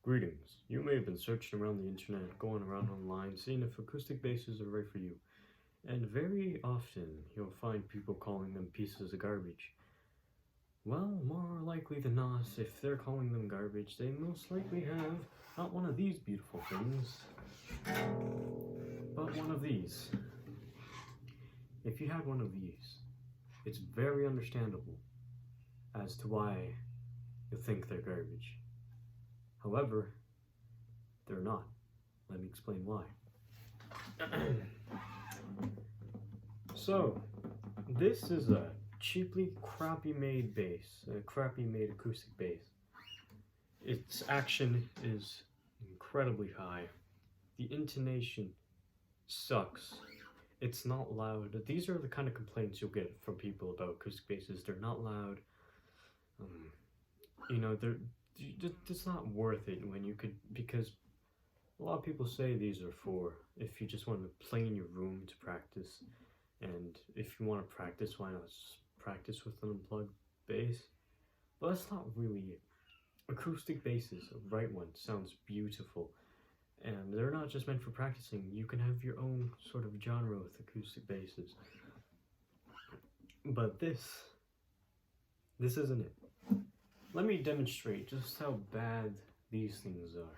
Greetings. You may have been searching around the internet, going around online, seeing if acoustic basses are right for you. And very often, you'll find people calling them pieces of garbage. Well, more likely than not, if they're calling them garbage, they most likely have not one of these beautiful things, but one of these. If you had one of these, it's very understandable as to why you think they're garbage. However, they're not. Let me explain why. So, this is a cheaply crappy made bass, a crappy made acoustic bass. Its action is incredibly high. The intonation sucks. It's not loud. These are the kind of complaints you'll get from people about acoustic basses. They're not loud. It's not worth it when you could, because a lot of people say these are for if you just want to play in your room to practice, and if you want to practice, why not just practice with an unplugged bass? But that's not really it. Acoustic basses, a right one, sounds beautiful, and they're not just meant for practicing. You can have your own sort of genre with acoustic basses. But this isn't it. Let me demonstrate just how bad these things are.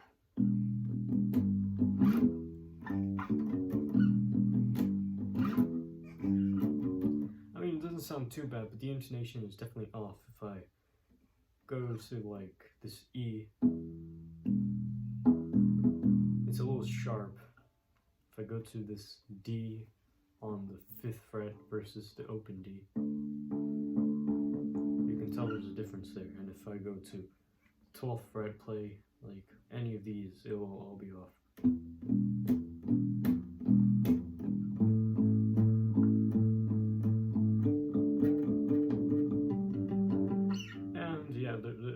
I mean, it doesn't sound too bad, but the intonation is definitely off. If I go to like this E, it's a little sharp. If I go to this D on the 5th fret versus the open D, tell there's a difference there. And if I go to 12th fret, play like any of these, it will all be off. And yeah,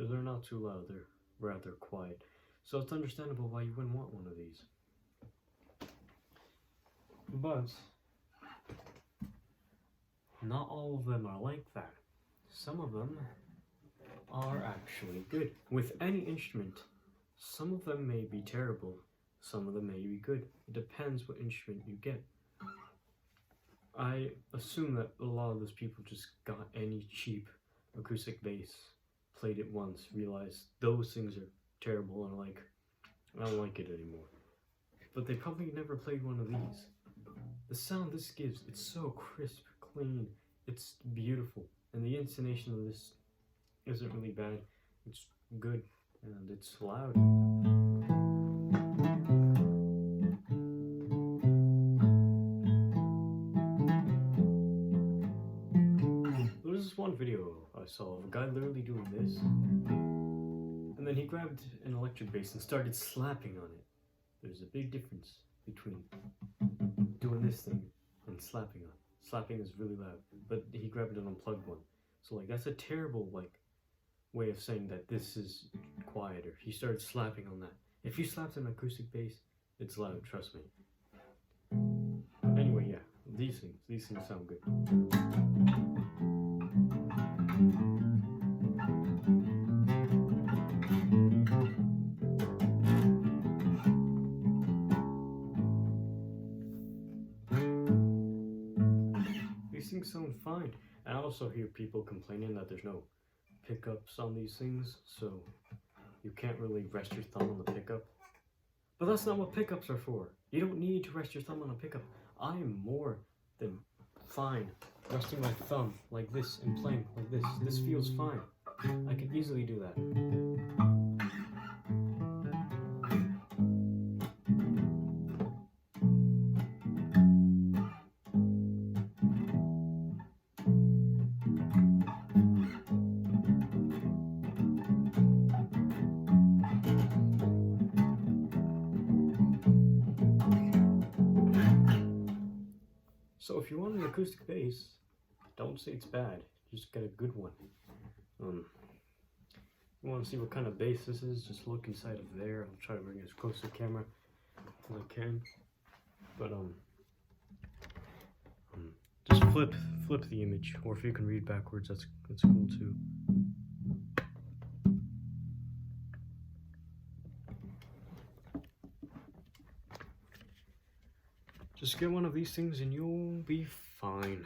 they're not too loud, they're rather quiet. So it's understandable why you wouldn't want one of these. But not all of them are like that. Some of them are actually good. With any instrument, some of them may be terrible, some of them may be good. It depends what instrument you get. I assume that a lot of those people just got any cheap acoustic bass, played it once, realized those things are terrible, and are like, I don't like it anymore. But they probably never played one of these. The sound this gives, it's so crisp, clean, it's beautiful. And the intonation of this isn't really bad, it's good, and it's loud. There was this one video I saw of a guy literally doing this, and then he grabbed an electric bass and started slapping on it. There's a big difference between doing this thing and slapping on it. Slapping is really loud, but he grabbed an unplugged one. So like that's a terrible way of saying that this is quieter. He started slapping on that. If you slapped an acoustic bass, it's loud, trust me. But anyway, yeah, these things sound good. These things sound fine. I also hear people complaining that there's no pickups on these things, so you can't really rest your thumb on the pickup. But that's not what pickups are for. You don't need to rest your thumb on a pickup. I am more than fine resting my thumb like this and playing like this. This feels fine. I can easily do that. So if you want an acoustic bass, don't say it's bad, just get a good one. You want to see what kind of bass this is, just look inside of there. I'll try to bring as close to the camera as I can. But just flip the image, or if you can read backwards, that's cool too. Just get one of these things and you'll be fine.